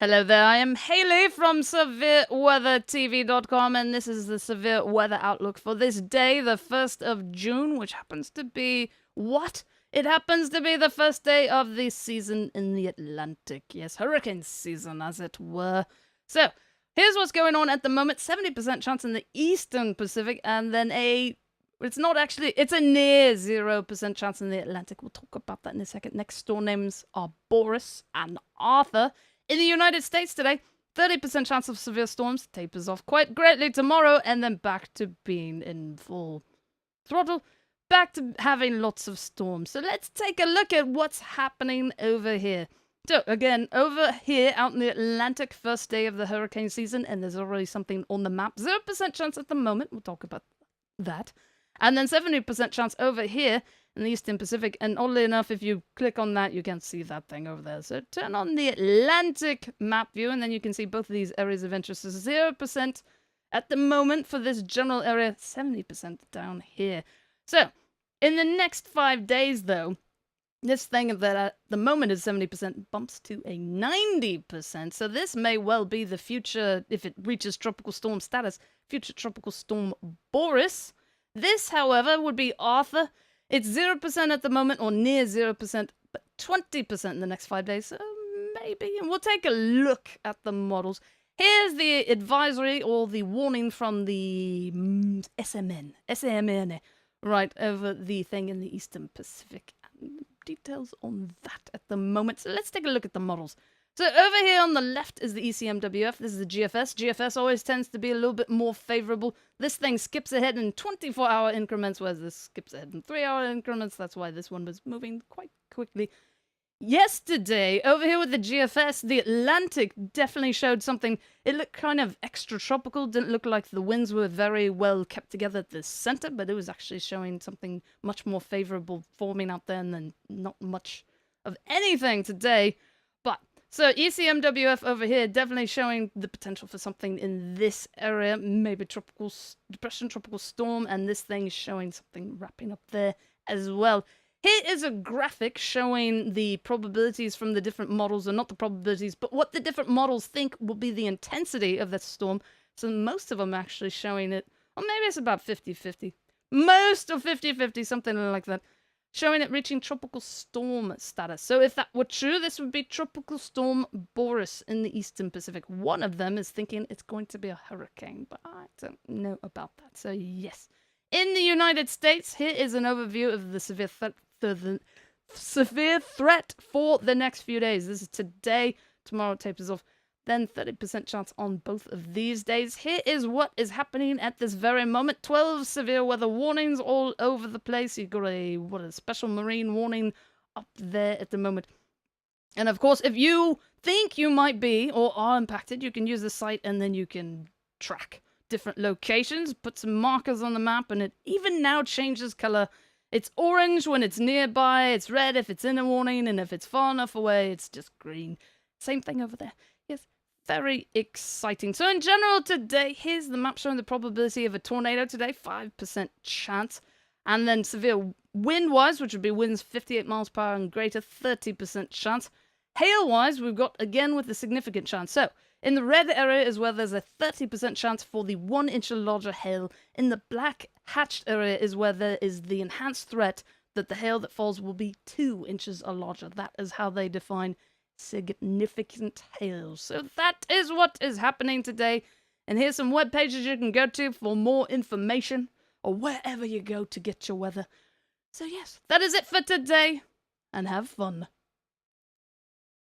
Hello there, I am Hayley from SevereWeatherTV.com, and this is the severe weather outlook for this day, the 1st of June, which happens to be what? It happens to be the first day of the season in the Atlantic. Yes, hurricane season, as it were. So, here's what's going on at the moment. 70% chance in the eastern Pacific, and then it's a near 0% chance in the Atlantic. We'll talk about that in a second. Next storm names are Boris and Arthur. In the United States today, 30% chance of severe storms, tapers off quite greatly tomorrow, and then back to being in full throttle, back to having lots of storms. So let's take a look at what's happening over here. So again, over here out in the Atlantic, first day of the hurricane season, and there's already something on the map. 0% chance at the moment, we'll talk about that. And then 70% chance over here in the Eastern Pacific, and oddly enough, if you click on that, you can see that thing over there. So turn on the Atlantic map view, and then you can see both of these areas of interest. So 0% at the moment for this general area, 70% down here. So, in the next 5 days, though, this thing that at the moment is 70% bumps to a 90%. So this may well be the future, if it reaches tropical storm status, future tropical storm Boris. This, however, would be Arthur. It's 0% at the moment, or near 0%, but 20% in the next 5 days. So maybe, and we'll take a look at the models. Here's the advisory, or the warning from the SMN, right over the thing in the Eastern Pacific. And details on that at the moment. So let's take a look at the models. So over here on the left is the ECMWF. This is the GFS. GFS always tends to be a little bit more favorable. This thing skips ahead in 24-hour increments, whereas this skips ahead in 3-hour increments. That's why this one was moving quite quickly. Yesterday, over here with the GFS, the Atlantic definitely showed something. It looked kind of extra tropical. Didn't look like the winds were very well kept together at the center, but it was actually showing something much more favorable forming out there, and then not much of anything today. So ECMWF over here definitely showing the potential for something in this area, maybe tropical depression, tropical storm, and this thing is showing something wrapping up there as well. Here is a graphic showing the probabilities from the different models, or not the probabilities, but what the different models think will be the intensity of this storm. So most of them are actually showing it, or maybe it's about 50-50. Most of 50-50, something like that. Showing it reaching tropical storm status. So if that were true, this would be tropical storm Boris in the Eastern Pacific. One of them is thinking it's going to be a hurricane, but I don't know about that. So yes. In the United States, here is an overview of the severe threat for the next few days. This is today. Tomorrow tapers off. Then 30% chance on both of these days. Here is what is happening at this very moment. 12 severe weather warnings all over the place. You've got a special marine warning up there at the moment. And of course, if you think you might be or are impacted, you can use the site, and then you can track different locations, put some markers on the map, and it even now changes color. It's orange when it's nearby, it's red if it's in a warning, and if it's far enough away, it's just green. Same thing over there. Yes. Very exciting. So in general today, here's the map showing the probability of a tornado today, 5% chance. And then severe wind-wise, which would be winds 58 miles per hour and greater, 30% chance. Hail-wise, we've got, again, with the significant chance. So in the red area is where there's a 30% chance for the 1 inch or larger hail. In the black hatched area is where there is the enhanced threat that the hail that falls will be 2 inches or larger. That is how they define significant hail. So that is what is happening today, and here's some web pages you can go to for more information, or wherever you go to get your weather. So yes, that is it for today, and have fun.